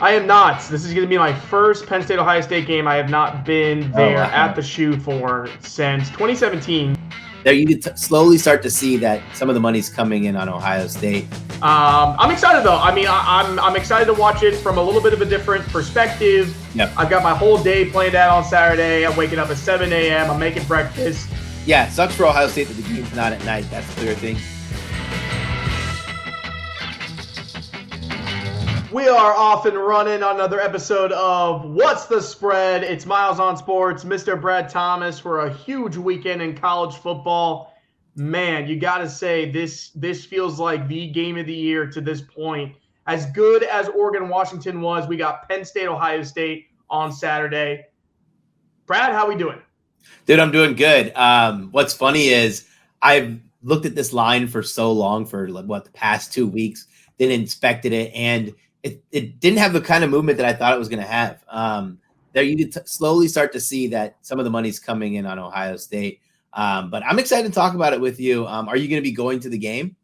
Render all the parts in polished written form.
I am not. This is going to be my first Penn State-Ohio State game. I have not been there at the shoe for since 2017. There, you could slowly start to see that some of the money's coming in on Ohio State. I'm excited though. I mean, I'm excited to watch it from a little bit of a different perspective. Yep. I've got my whole day planned out on Saturday. I'm waking up at 7 a.m. I'm making breakfast. Yeah, it sucks for Ohio State that the game's not at night. That's a clear thing. We are off and running on another episode of What's the Spread? It's Miles on Sports, Mr. Brad Thomas for a huge weekend in college football. Man, you got to say this feels like the game of the year to this point. As good as Oregon-Washington was, we got Penn State-Ohio State on Saturday. Brad, how we doing? Dude, I'm doing good. What's funny is I've looked at this line for so long, for the past 2 weeks, then inspected it, and it didn't have the kind of movement that I thought it was going to have. There, you could slowly start to see that some of the money's coming in on Ohio State. But I'm excited to talk about it with you. Are you going to be going to the game?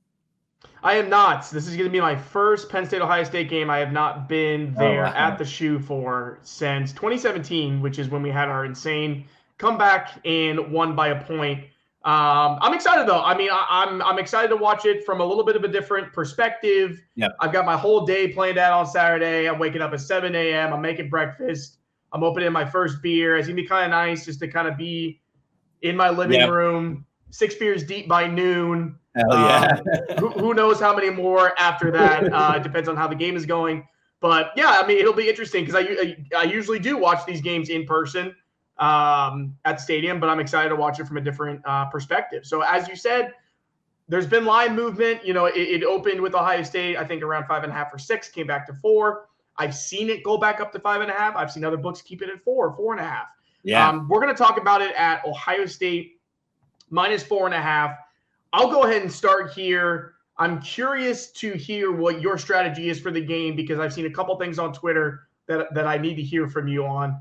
I am not. This is going to be my first Penn State-Ohio State game. I have not been there at the shoe for since 2017, which is when we had our insane comeback and won by a point. I'm excited though. I mean, I'm excited to watch it from a little bit of a different perspective. Yep. I've got my whole day planned out on Saturday. I'm waking up at 7 a.m. I'm making breakfast. I'm opening my first beer. It's going to be kind of nice just to kind of be in my living room, 6 beers deep by noon. Hell yeah. Who knows how many more after that? It depends on how the game is going. But yeah, I mean, it'll be interesting because I usually do watch these games in person at the stadium, but I'm excited to watch it from a different perspective. So as you said, there's been line movement. You know, it opened with Ohio State, I think around 5.5 or 6, came back to 4. I've seen it go back up to 5.5. I've seen other books keep it at 4.5. Yeah. We're going to talk about it at Ohio State minus 4.5. I'll go ahead and start here. I'm curious to hear what your strategy is for the game because I've seen a couple things on Twitter that I need to hear from you on.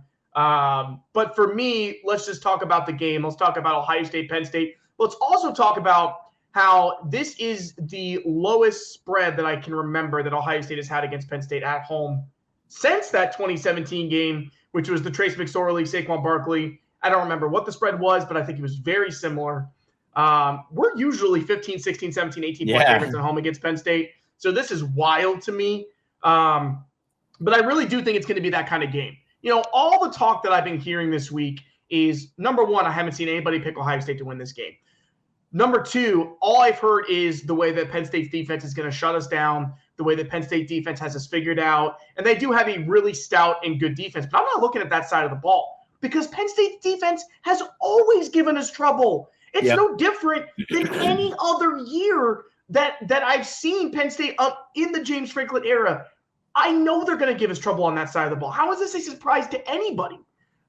But for me, let's just talk about the game. Let's talk about Ohio State, Penn State. Let's also talk about how this is the lowest spread that I can remember that Ohio State has had against Penn State at home since that 2017 game, which was the Trace McSorley, Saquon Barkley. I don't remember what the spread was, but I think it was very similar. We're usually 15, 16, 17, 18 point favorites at home against Penn State. So this is wild to me. But I really do think it's going to be that kind of game. You know, all the talk that I've been hearing this week is, number one, I haven't seen anybody pick Ohio State to win this game. Number two, all I've heard is the way that Penn State's defense is going to shut us down, the way that Penn State defense has us figured out. And they do have a really stout and good defense. But I'm not looking at that side of the ball because Penn State's defense has always given us trouble. It's no different than any other year that I've seen Penn State up in the James Franklin era. I know they're going to give us trouble on that side of the ball. How is this a surprise to anybody?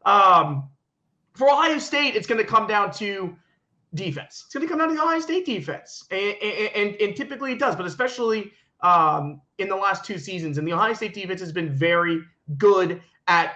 For Ohio State, it's going to come down to defense. It's going to come down to the Ohio State defense. And typically it does, but especially in the last 2 seasons. And the Ohio State defense has been very good at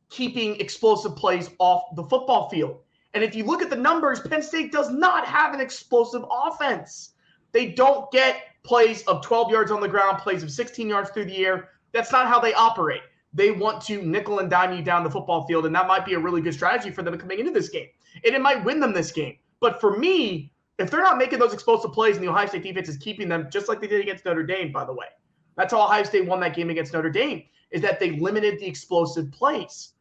keeping explosive plays off the football field. And if you look at the numbers, Penn State does not have an explosive offense. They don't get plays of 12 yards on the ground, plays of 16 yards through the air. That's not how they operate. They want to nickel and dime you down the football field, and that might be a really good strategy for them coming into this game. And it might win them this game. But for me, if they're not making those explosive plays and the Ohio State defense is keeping them, just like they did against Notre Dame, by the way. That's how Ohio State won that game against Notre Dame, is that they limited the explosive plays.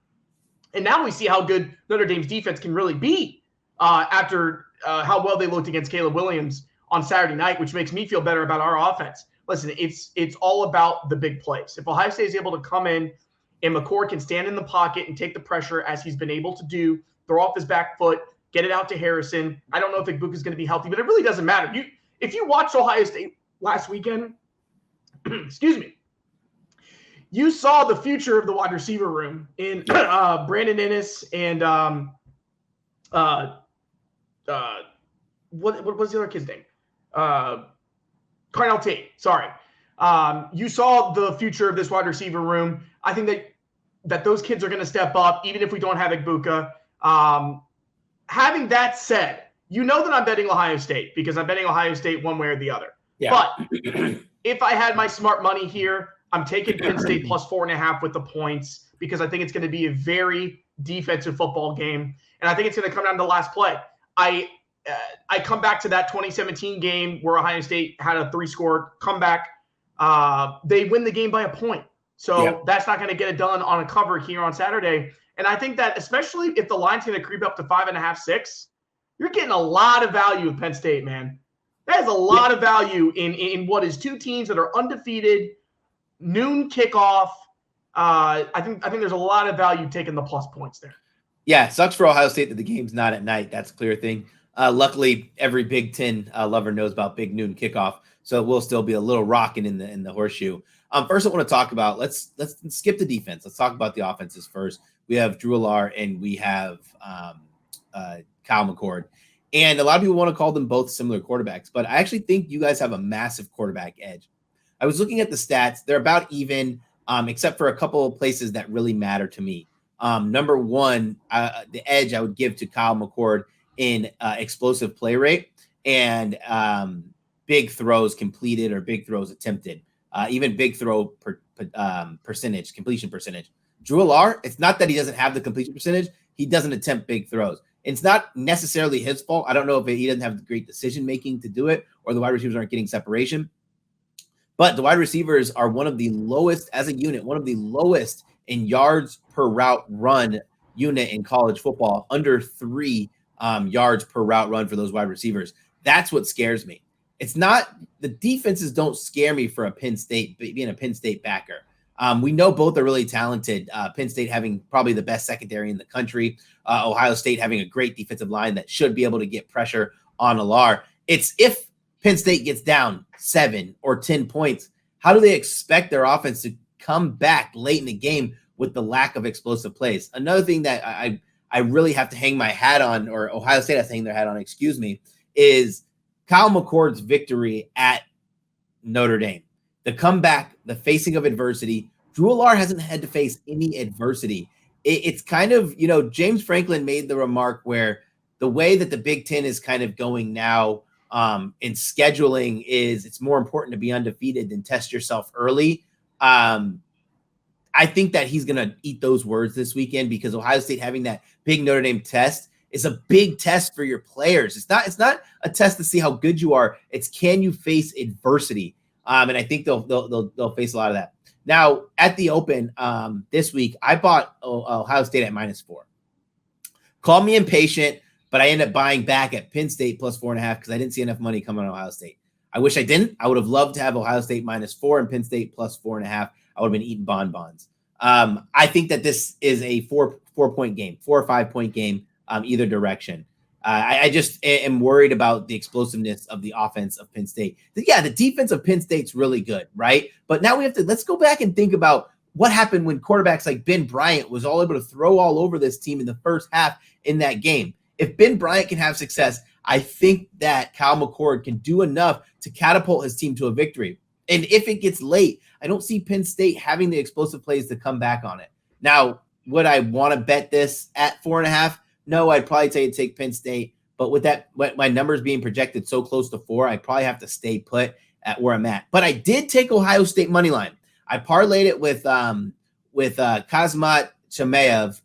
And now we see how good Notre Dame's defense can really be after how well they looked against Caleb Williams on Saturday night, which makes me feel better about our offense. Listen, it's all about the big plays. If Ohio State is able to come in and McCord can stand in the pocket and take the pressure as he's been able to do, throw off his back foot, get it out to Harrison. I don't know if Igbuka is going to be healthy, but it really doesn't matter. If you watched Ohio State last weekend, excuse me, you saw the future of the wide receiver room in Brandon Inniss and what was the other kid's name? Carnell Tate. Sorry. You saw the future of this wide receiver room. I think that those kids are going to step up, even if we don't have Igbuka. Having that said, you know that I'm betting Ohio State because I'm betting Ohio State one way or the other. Yeah. But if I had my smart money here, I'm taking Penn State plus 4.5 with the points because I think it's going to be a very defensive football game, and I think it's going to come down to the last play. I come back to that 2017 game where Ohio State had a 3-score comeback. They win the game by a point. So that's not going to get it done on a cover here on Saturday. And I think that especially if the line's going to creep up to 5.5, 6, you're getting a lot of value with Penn State, man. That is a lot of value in what is two teams that are undefeated, noon kickoff. I think there's a lot of value taking the plus points there. Yeah, sucks for Ohio State that the game's not at night. That's a clear thing. Luckily, every Big Ten lover knows about big noon kickoff, so it will still be a little rocking in the horseshoe. First, I want to talk about let's skip the defense. Let's talk about the offenses first. We have Drew Allar and we have Kyle McCord, and a lot of people want to call them both similar quarterbacks, but I actually think you guys have a massive quarterback edge. I was looking at the stats; they're about even, except for a couple of places that really matter to me. Number one, the edge I would give to Kyle McCord in explosive play rate and big throws completed or big throws attempted, even big throw percentage, completion percentage. Drew Allar, it's not that he doesn't have the completion percentage. He doesn't attempt big throws. It's not necessarily his fault. I don't know if he doesn't have the great decision-making to do it or the wide receivers aren't getting separation. But the wide receivers are one of the lowest as a unit, one of the lowest in yards per route run unit in college football, under 3 yards per route run for those wide receivers. That's what scares me. It's not the defenses don't scare me for a Penn State, being a Penn State backer. We know both are really talented. Penn State having probably the best secondary in the country. Ohio State having a great defensive line that should be able to get pressure on Allar. It's if Penn State gets down 7 or 10 points, how do they expect their offense to come back late in the game with the lack of explosive plays? Another thing that I really have to hang my hat on, or Ohio State has to hang their hat on, is Kyle McCord's victory at Notre Dame. The comeback, the facing of adversity. Drew Allar hasn't had to face any adversity. It's kind of, James Franklin made the remark where the way that the Big Ten is kind of going now in scheduling is it's more important to be undefeated than test yourself early. I think that he's going to eat those words this weekend because Ohio State having that big Notre Dame test is a big test for your players. It's not a test to see how good you are. It's can you face adversity? And I think they'll face a lot of that. Now at the Open this week, I bought Ohio State at -4. Call me impatient, but I ended up buying back at Penn State plus 4.5 because I didn't see enough money coming on Ohio State. I wish I didn't. I would have loved to have Ohio State -4 and Penn State plus 4.5. I would have been eating bonbons. I think that this is a 4-point game, 4 or 5 point game, either direction. I just am worried about the explosiveness of the offense of Penn State. Yeah, the defense of Penn State's really good, right? But now let's go back and think about what happened when quarterbacks like Ben Bryant was all able to throw all over this team in the first half in that game. If Ben Bryant can have success, I think that Kyle McCord can do enough to catapult his team to a victory. And if it gets late, I don't see Penn State having the explosive plays to come back on it. Now, would I want to bet this at 4.5? No, I'd probably tell you to take Penn State. But with my numbers being projected so close to 4, I probably have to stay put at where I'm at. But I did take Ohio State money line. I parlayed it with Kazmat Chimaev,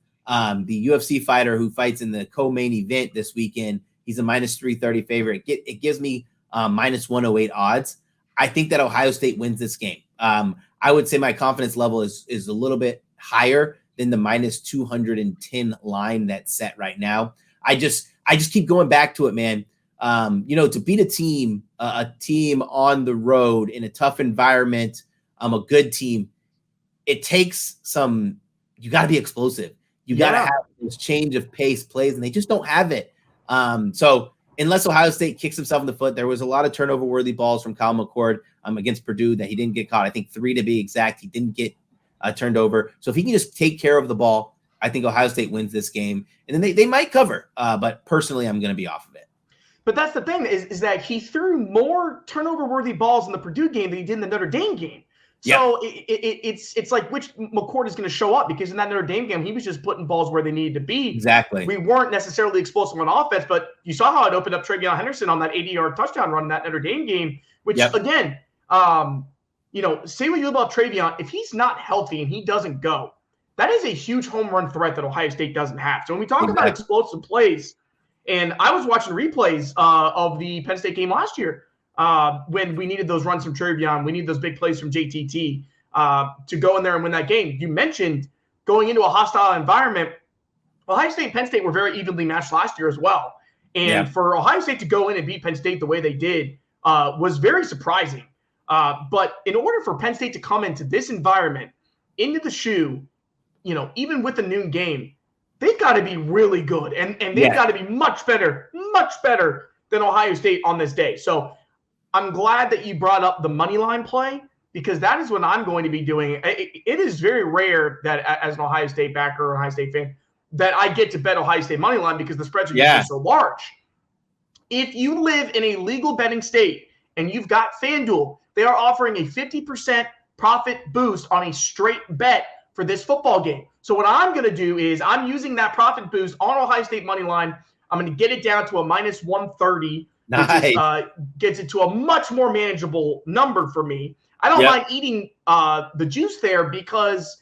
the UFC fighter who fights in the co-main event this weekend. He's a -330 favorite. It gives me -108 odds. I think that Ohio State wins this game. I would say my confidence level is a little bit higher than the -210 line that's set right now. I just keep going back to it, man. To beat a team on the road in a tough environment, a good team, it takes you got to be explosive. You got to have this change of pace plays, and they just don't have it. So unless Ohio State kicks himself in the foot, there was a lot of turnover-worthy balls from Kyle McCord against Purdue that he didn't get caught. I think 3 to be exact. He didn't get turned over. So if he can just take care of the ball, I think Ohio State wins this game. And then they might cover. But personally, I'm going to be off of it. But that's the thing is that he threw more turnover-worthy balls in the Purdue game than he did in the Notre Dame game. So it's like which McCord is going to show up, because in that Notre Dame game, he was just putting balls where they needed to be. Exactly. We weren't necessarily explosive on offense, but you saw how it opened up TreVeyon Henderson on that 80-yard touchdown run in that Notre Dame game, which, again, say what you about Travion. If he's not healthy and he doesn't go, that is a huge home run threat that Ohio State doesn't have. So when we talk about explosive plays, and I was watching replays of the Penn State game last year when we needed those runs from Travion, we needed those big plays from JTT to go in there and win that game. You mentioned going into a hostile environment. Ohio State and Penn State were very evenly matched last year as well. And for Ohio State to go in and beat Penn State the way they did was very surprising. But in order for Penn State to come into this environment, into the shoe, even with the noon game, they've got to be really good. And they've got to be much better than Ohio State on this day. So I'm glad that you brought up the money line play, because that is what I'm going to be doing. It is very rare that as an Ohio State backer or Ohio State fan that I get to bet Ohio State money line because the spreads are usually so large. If you live in a legal betting state and you've got FanDuel, they are offering a 50% profit boost on a straight bet for this football game. So what I'm going to do is I'm using that profit boost on Ohio State money line. I'm going to get it down to a minus 130. Nice. Which gets it to a much more manageable number for me. I don't mind eating the juice there because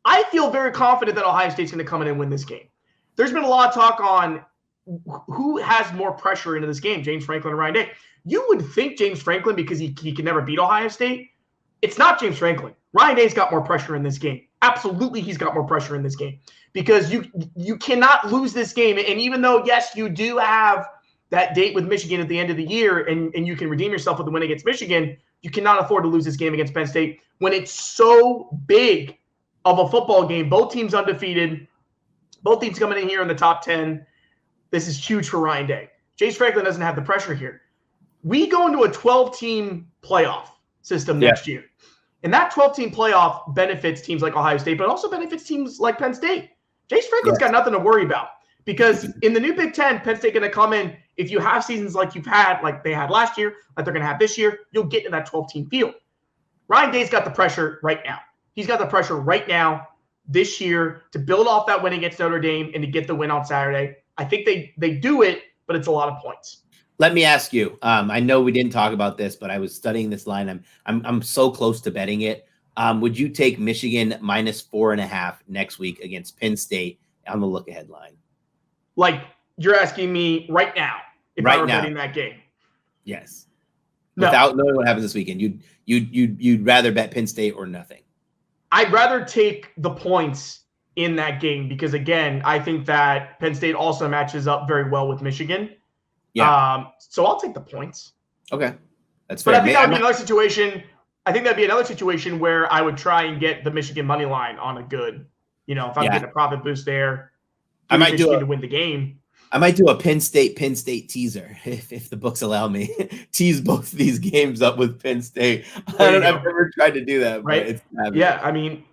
I feel very confident that Ohio State's going to come in and win this game. There's been a lot of talk on who has more pressure into this game, James Franklin or Ryan Day. You would think James Franklin, because he can never beat Ohio State. It's not James Franklin. Ryan Day's got more pressure in this game. Absolutely, he's got more pressure in this game because you cannot lose this game. And even though, yes, you do have that date with Michigan at the end of the year and you can redeem yourself with the win against Michigan, you cannot afford to lose this game against Penn State when it's so big of a football game. Both teams undefeated. Both teams coming in here in the top 10. This is huge for Ryan Day. James Franklin doesn't have the pressure here. We go into a 12-team playoff system next year. And that 12-team playoff benefits teams like Ohio State, but also benefits teams like Penn State. James Franklin's got nothing to worry about because in the new Big Ten, Penn State going to come in. If you have seasons like you've had, like they had last year, like they're going to have this year, you'll get in that 12-team field. Ryan Day's got the pressure right now. He's got the pressure right now this year to build off that win against Notre Dame and to get the win on Saturday. I think they do it, but it's a lot of points. Let me ask you. I know we didn't talk about this, but I was studying this line. I'm so close to betting it. Would you take Michigan minus 4.5 next week against Penn State on the look-ahead line? Like you're asking me right now if I were betting that game? Yes. No. Without knowing what happens this weekend, you'd rather bet Penn State or nothing. I'd rather take the points in that game because, again, I think that Penn State also matches up very well with Michigan. Yeah. So I'll take the points. Okay. That's fair. But I think that would be another situation. I think that'd be another situation where I would try and get the Michigan money line on a good, if I'm getting a profit boost there, I might Michigan to win the game. I might do a Penn State teaser if the books allow me. Tease both of these games up with Penn State. I've never tried to do that, right? I mean,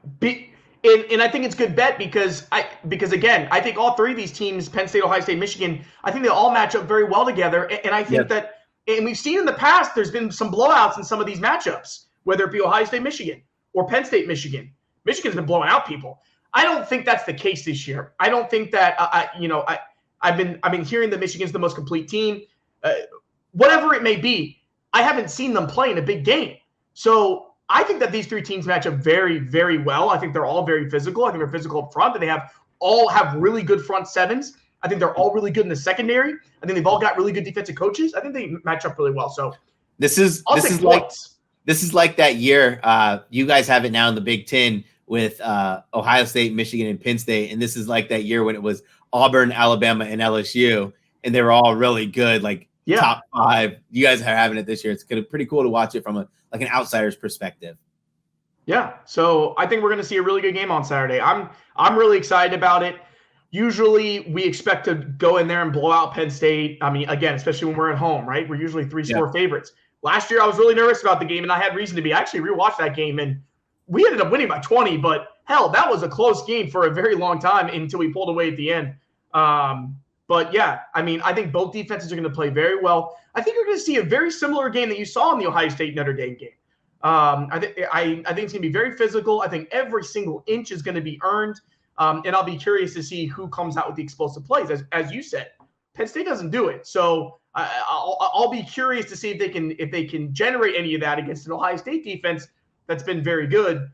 and I think it's a good bet because again, I think all three of these teams, Penn State, Ohio State, Michigan, I think they all match up very well together. And I think that, and we've seen in the past, there's been some blowouts in some of these matchups, whether it be Ohio State, Michigan, or Penn State, Michigan. Michigan's been blowing out people. I don't think that's the case this year. I don't think that I've been hearing that Michigan's the most complete team. Whatever it may be, I haven't seen them play in a big game. So I think that these three teams match up very, very well. I think they're all very physical. I think they're physical up front. They all have really good front sevens. I think they're all really good in the secondary. I think they've all got really good defensive coaches. I think they match up really well. So this is like that year. You guys have it now in the Big Ten with Ohio State, Michigan, and Penn State, and this is like that year when it was Auburn, Alabama, and LSU, and they were all really good, top 5. You guys are having it this year. It's pretty cool to watch it from an outsider's perspective. Yeah, so I think we're going to see a really good game on Saturday. I'm really excited about it. Usually we expect to go in there and blow out Penn State. I mean, again, especially when we're at home, right? We're usually 3-score favorites. Last year I was really nervous about the game, and I had reason to be. I actually rewatched that game, and we ended up winning by 20, but hell, that was a close game for a very long time until we pulled away at the end. But yeah, I mean, I think both defenses are going to play very well. I think you're going to see a very similar game that you saw in the Ohio State Notre Dame game. I think it's going to be very physical. I think every single inch is going to be earned. And I'll be curious to see who comes out with the explosive plays. As you said, Penn State doesn't do it. So I'll be curious to see if they can generate any of that against an Ohio State defense that's been very good.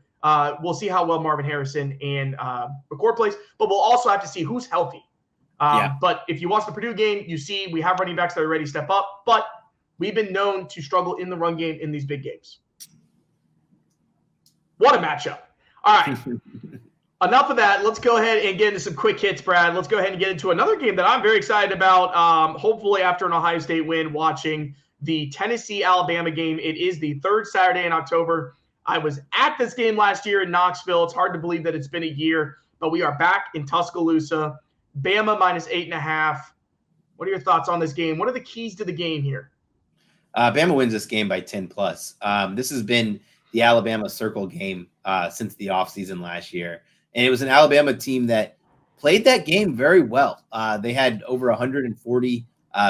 We'll see how well Marvin Harrison and McCord plays, but we'll also have to see who's healthy. But if you watch the Purdue game, you see we have running backs that are ready to step up, but we've been known to struggle in the run game in these big games. What a matchup. All right. Enough of that. Let's go ahead and get into some quick hits, Brad. Let's go ahead and get into another game that I'm very excited about. Hopefully after an Ohio State win, watching the Tennessee-Alabama game. It is the third Saturday in October. I was at this game last year in Knoxville. It's hard to believe that it's been a year, but we are back in Tuscaloosa. Bama minus 8.5. What are your thoughts on this game? What are the keys to the game here? Bama wins this game by 10 plus. This has been the Alabama circle game since the offseason last year. And it was an Alabama team that played that game very well. They had over 140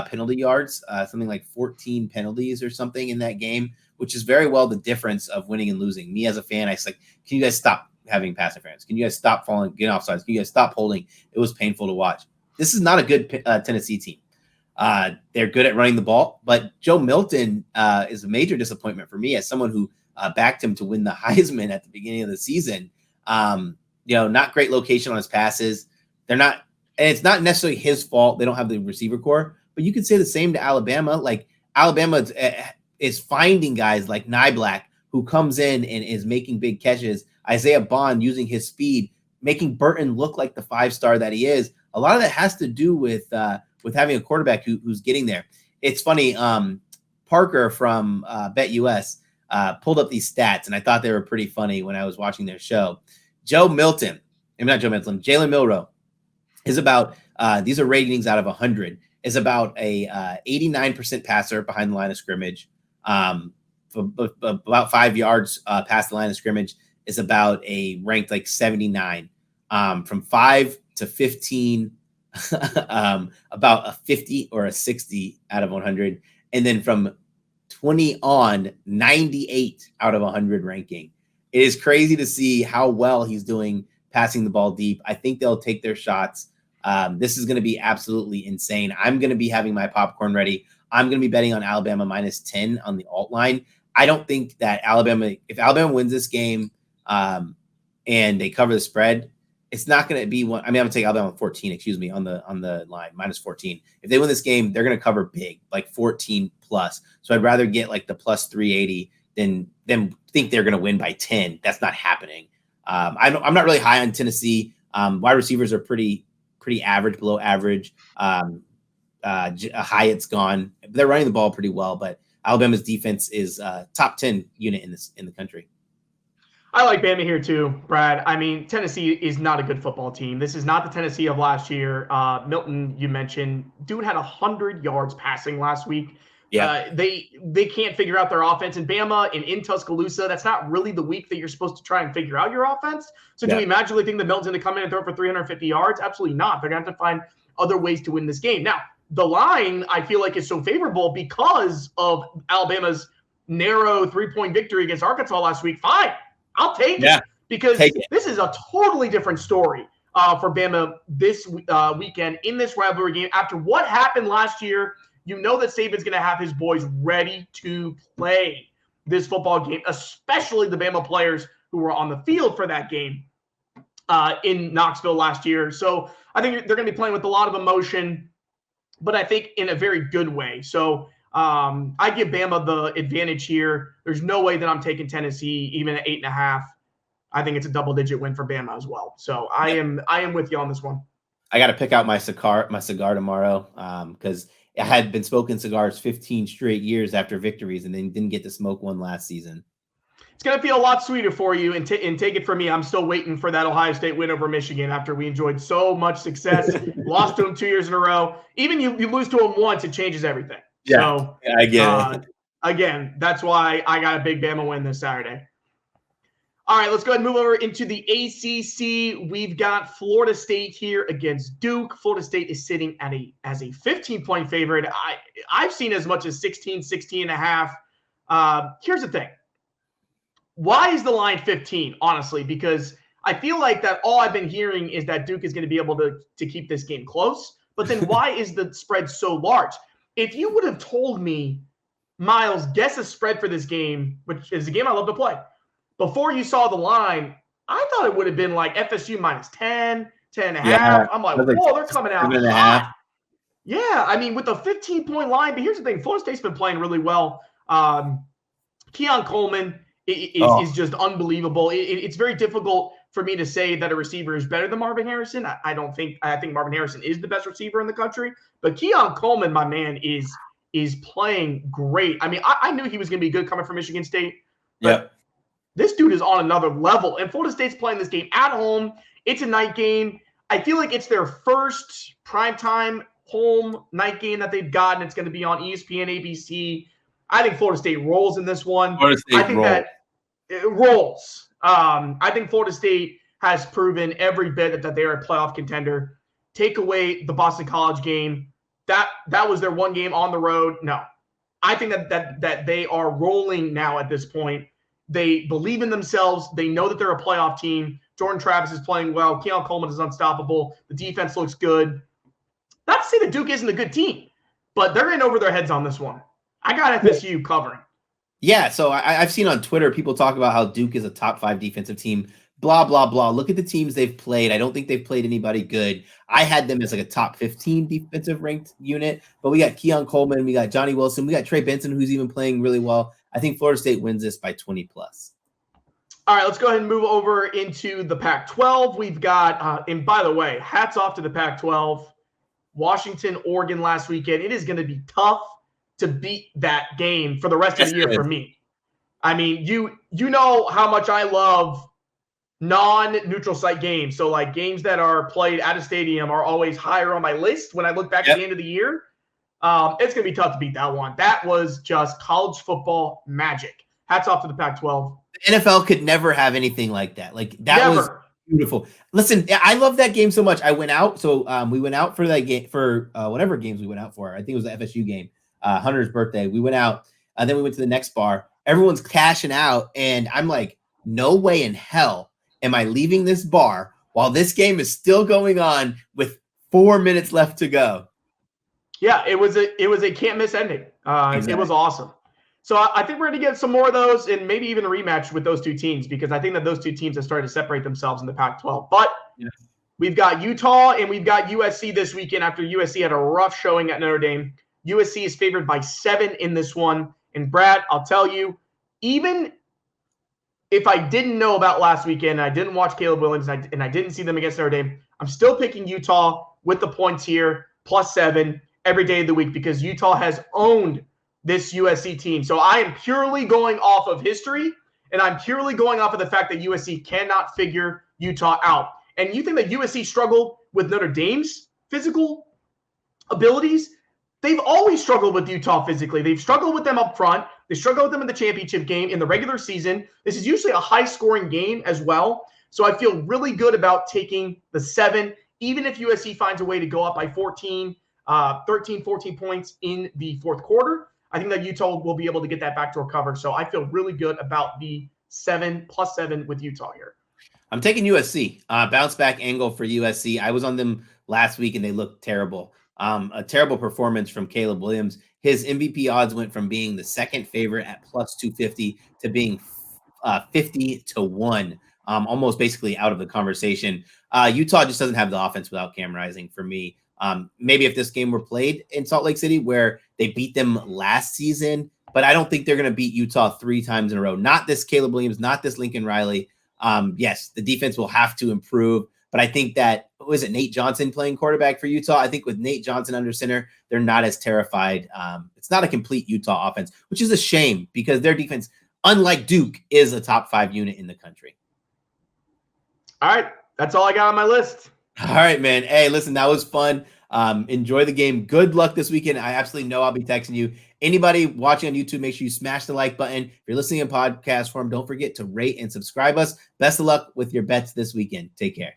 penalty yards, something like 14 penalties or something in that game, which is very well the difference of winning and losing. Me as a fan, I was like, can you guys stop having pass interference? Can you guys stop falling, getting offsides? Can you guys stop holding? It was painful to watch. This is not a good Tennessee team. They're good at running the ball, but Joe Milton is a major disappointment for me as someone who backed him to win the Heisman at the beginning of the season. Not great location on his passes. They're not, and it's not necessarily his fault. They don't have the receiver core, but you could say the same to Alabama. Like Alabama is finding guys like Niblack who comes in and is making big catches. Isaiah Bond using his speed, making Burton look like the 5-star that he is. A lot of that has to do with having a quarterback who's getting there. It's funny. Parker from BetUS pulled up these stats, and I thought they were pretty funny when I was watching their show. Jalen Milroe is about, these are ratings out of 100, is about a 89% passer behind the line of scrimmage. About 5 yards past the line of scrimmage is about a ranked like 79. From 5 to 15, about a 50 or a 60 out of 100. And then from 20 on, 98 out of 100 ranking. It is crazy to see how well he's doing passing the ball deep. I think they'll take their shots. This is going to be absolutely insane. I'm going to be having my popcorn ready. I'm going to be betting on Alabama minus 10 on the alt line. I don't think that if Alabama wins this game and they cover the spread, it's not going to be one. I mean, I'm going to take Alabama 14, on the line, minus 14. If they win this game, they're going to cover big, like 14 plus. So I'd rather get like the plus 380 than them think they're going to win by 10. That's not happening. I'm not really high on Tennessee. Wide receivers are pretty average, below average. Hyatt's gone. They're running the ball pretty well, but Alabama's defense is top 10 unit in the country. I like Bama here too, Brad. I mean, Tennessee is not a good football team. This is not the Tennessee of last year. Milton, you mentioned, dude had 100 yards passing last week. Yeah, they can't figure out their offense. And Bama and in Tuscaloosa, that's not really the week that you're supposed to try and figure out your offense. So do we magically think that Milton's going to come in and throw for 350 yards? Absolutely not. They're going to have to find other ways to win this game. Now, the line, I feel like, is so favorable because of Alabama's narrow 3-point victory against Arkansas last week. Fine. I'll take it because this is a totally different story for Bama this weekend in this rivalry game. After what happened last year, you know that Saban's going to have his boys ready to play this football game, especially the Bama players who were on the field for that game in Knoxville last year. So I think they're going to be playing with a lot of emotion, but I think in a very good way. So I give Bama the advantage here. There's no way that I'm taking Tennessee even at 8.5. I think it's a double-digit win for Bama as well. So I am with you on this one. I got to pick out my cigar tomorrow because I had been smoking cigars 15 straight years after victories and then didn't get to smoke one last season. It's going to feel a lot sweeter for you. And take it from me, I'm still waiting for that Ohio State win over Michigan after we enjoyed so much success. Lost to them 2 years in a row. Even you lose to them once, it changes everything. Yeah, so, I get it. Again, that's why I got a big Bama win this Saturday. All right, let's go ahead and move over into the ACC. We've got Florida State here against Duke. Florida State is sitting as a 15-point favorite. I've seen as much as 16.5. Here's the thing. Why is the line 15, honestly? Because I feel like that all I've been hearing is that Duke is going to be able to keep this game close. But then why is the spread so large? If you would have told me, Miles, guess a spread for this game, which is a game I love to play, before you saw the line, I thought it would have been like FSU minus 10, 10.5. Yeah, I'm like, whoa, they're coming out 7.5. hot. Yeah, I mean, with a 15-point line, but here's the thing. Florida State's been playing really well. Keon Coleman is just unbelievable. It's very difficult for me to say that a receiver is better than Marvin Harrison. I think Marvin Harrison is the best receiver in the country. But Keon Coleman, my man, is playing great. I mean, I knew he was going to be good coming from Michigan State. But this dude is on another level. And Florida State's playing this game at home. It's a night game. I feel like it's their first primetime home night game that they've gotten. It's going to be on ESPN, ABC. I think Florida State rolls in this one. I think that it rolls. I think Florida State has proven every bit that they're a playoff contender. Take away the Boston College game. That was their one game on the road. No. I think that they are rolling now at this point. They believe in themselves. They know that they're a playoff team. Jordan Travis is playing well. Keon Coleman is unstoppable. The defense looks good. Not to say that Duke isn't a good team, but they're in over their heads on this one. I got FSU covering. Yeah, so I've seen on Twitter people talk about how Duke is a top 5 defensive team. Blah, blah, blah. Look at the teams they've played. I don't think they've played anybody good. I had them as like a top 15 defensive ranked unit, but we got Keon Coleman, we got Johnny Wilson, we got Trey Benson, who's even playing really well. I think Florida State wins this by 20 plus. All right, let's go ahead and move over into the Pac-12. We've got, and by the way, hats off to the Pac-12. Washington, Oregon last weekend. It is going to be tough to beat that game for the rest of the year for me. I mean, you know how much I love non-neutral site games. So like games that are played at a stadium are always higher on my list when I look back at the end of the year. It's going to be tough to beat that one. That was just college football magic. Hats off to the Pac-12. The NFL could never have anything like that. Like that Never. Was beautiful. Listen, I love that game so much. I went out. So we went out for that game for whatever games we went out for. I think it was the FSU game, Hunter's birthday. We went out and then we went to the next bar. Everyone's cashing out. And I'm like, no way in hell am I leaving this bar while this game is still going on with 4 minutes left to go. Yeah, it was a can't miss ending. Exactly. It was awesome. So I think we're going to get some more of those and maybe even a rematch with those two teams because I think that those two teams have started to separate themselves in the Pac-12. But we've got Utah and we've got USC this weekend after USC had a rough showing at Notre Dame. USC is favored by 7 in this one. And Brad, I'll tell you, even if I didn't know about last weekend, I didn't watch Caleb Williams, and I didn't see them against Notre Dame, I'm still picking Utah with the points here, +7 every day of the week because Utah has owned this USC team. So I am purely going off of history, and I'm purely going off of the fact that USC cannot figure Utah out. And you think that USC struggled with Notre Dame's physical abilities? They've always struggled with Utah physically. They've struggled with them up front. They struggled with them in the championship game, in the regular season. This is usually a high-scoring game as well. So I feel really good about taking the 7, even if USC finds a way to go up by 13, 14 points in the fourth quarter. I think that Utah will be able to get that backdoor cover. So I feel really good about the +7 with Utah here. I'm taking USC. Bounce back angle for USC. I was on them last week and they looked terrible. A terrible performance from Caleb Williams. His MVP odds went from being the second favorite at +250 to being 50-1. Almost basically out of the conversation. Utah just doesn't have the offense without Cam Rising for me. Maybe if this game were played in Salt Lake City where they beat them last season, but I don't think they're going to beat Utah 3 times in a row. Not this Caleb Williams, not this Lincoln Riley. Yes, the defense will have to improve, but I think that, was it Nate Johnson playing quarterback for Utah? I think with Nate Johnson under center, they're not as terrified. It's not a complete Utah offense, which is a shame because their defense, unlike Duke, is a top 5 unit in the country. All right. That's all I got on my list. All right, man. Hey, listen, that was fun. Enjoy the game. Good luck this weekend. I absolutely know I'll be texting you. Anybody watching on YouTube, make sure you smash the like button. If you're listening in podcast form, don't forget to rate and subscribe us. Best of luck with your bets this weekend. Take care.